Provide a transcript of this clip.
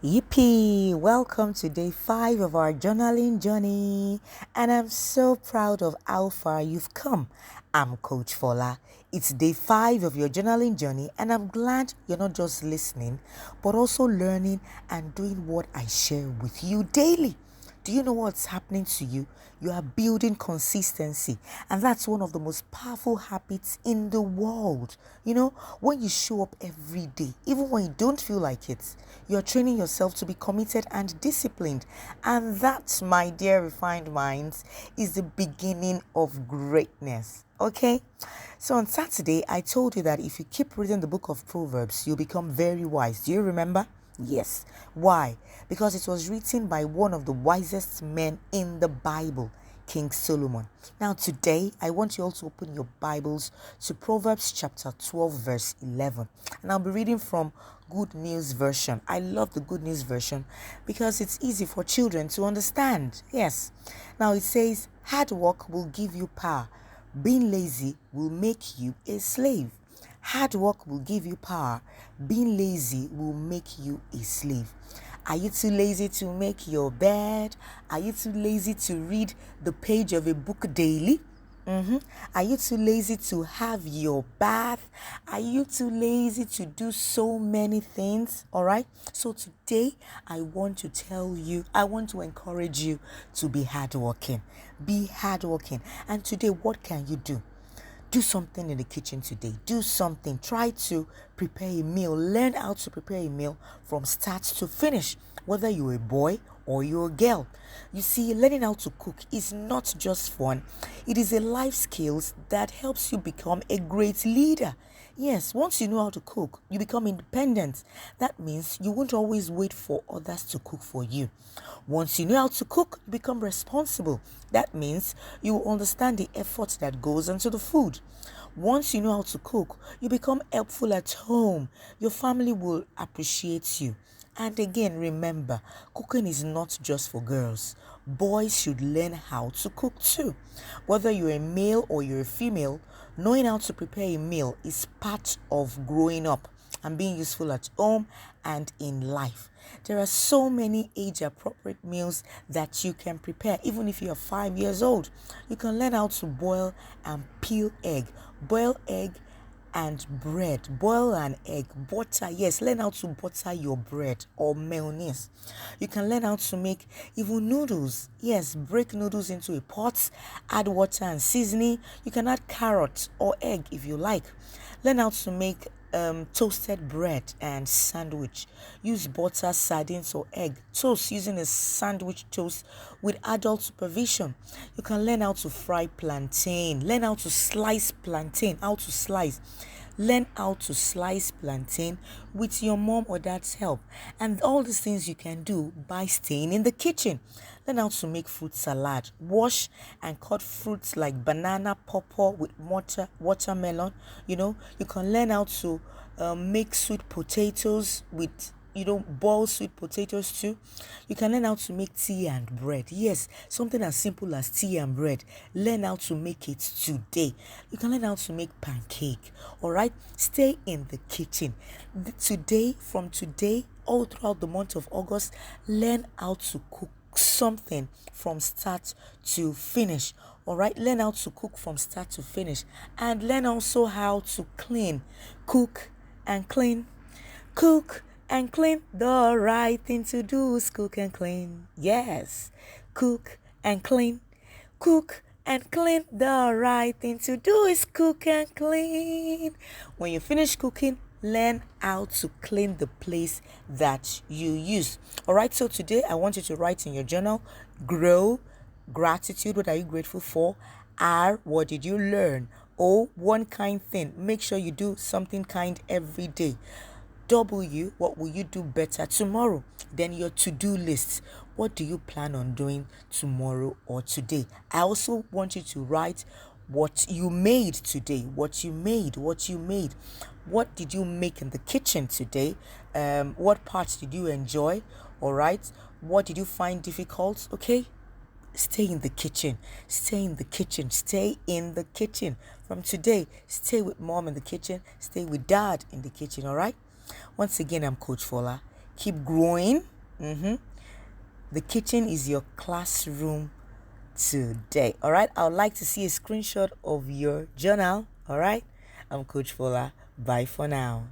Yippee! Welcome to day 5 of our journaling journey, and I'm so proud of how far you've come. I'm Coach Fola. It's day 5 of your journaling journey, and I'm glad you're not just listening, but also learning and doing what I share with you daily. Do you know what's happening to you? You are building consistency, and that's one of the most powerful habits in the world. When you show up every day, even when you don't feel like it, you're training yourself to be committed and disciplined. And that, my dear refined minds, is the beginning of greatness. Okay? So on Saturday, I told you that if you keep reading the book of Proverbs, you'll become very wise. Do you remember? Yes. Why? Because it was written by one of the wisest men in the Bible, King Solomon. Now today, I want you all to open your Bibles to Proverbs chapter 12 verse 11. And I'll be reading from Good News Version. I love the Good News Version because it's easy for children to understand. Yes. Now it says, hard work will give you power. Being lazy will make you a slave. Hard work will give you power. Being lazy will make you a slave. Are you too lazy to make your bed? Are you too lazy to read the page of a book daily? Are you too lazy to have your bath? Are you too lazy to do so many things? All right. So today I want to encourage you to be hardworking. Be hardworking. And today, what can you do? Do something in the kitchen today. Do something. Try to prepare a meal. Learn how to prepare a meal from start to finish, whether you're a boy or you're a girl. You see, learning how to cook is not just fun. It is a life skills that helps you become a great leader. Yes, once you know how to cook, you become independent. That means you won't always wait for others to cook for you. Once you know how to cook, you become responsible. That means you will understand the effort that goes into the food. Once you know how to cook, you become helpful at home. Your family will appreciate you. And again, remember, cooking is not just for girls. Boys should learn how to cook too. Whether you're a male or you're a female, knowing how to prepare a meal is part of growing up and being useful at home and in life. There are so many age-appropriate meals that you can prepare, even if you're 5 years old. You can learn how to boil and peel egg. Boil egg and bread. Boil an egg. Butter. Yes, learn how to butter your bread or mayonnaise. You can learn how to make even noodles. Yes, break noodles into a pot, add water and seasoning. You can add carrot or egg if you like. Learn how to make toasted bread and sandwich. Use butter, sardines or egg. Toast using a sandwich toast with adult supervision. You can learn how to fry plantain. Learn how to slice plantain. Learn how to slice plantain with your mom or dad's help. And all these things you can do by staying in the kitchen. Learn how to make fruit salad. Wash and cut fruits like banana, pawpaw with watermelon. You can learn how to make sweet potatoes with boil sweet potatoes too. You can learn how to make tea and bread. Yes, something as simple as tea and bread. Learn how to make it today. You can learn how to make pancake. All right, stay in the kitchen. From today, all throughout the month of August, learn how to cook something from start to finish. All right, learn how to cook from start to finish, and learn also how to clean. Cook and clean. Cook and clean. The right thing to do is cook and clean. Yes, cook and clean. Cook and clean. The right thing to do is cook and clean. When you finish cooking, learn how to clean the place that you use. All right, so today I want you to write in your journal: grow, gratitude, what are you grateful for? R, what did you learn? O, one kind thing. Make sure you do something kind every day. W, what will you do better tomorrow? Then your to-do list. What do you plan on doing tomorrow or today? I also want you to write what you made today. What you made. What did you make in the kitchen today? What parts did you enjoy? All right. What did you find difficult? Okay. Stay in the kitchen. From today, stay with mom in the kitchen. Stay with dad in the kitchen. All right. Once again, I'm Coach Fola. Keep growing, Mm-hmm. The kitchen is your classroom today. All right. I would like to see a screenshot of your journal. All right. I'm Coach Fola. Bye for now.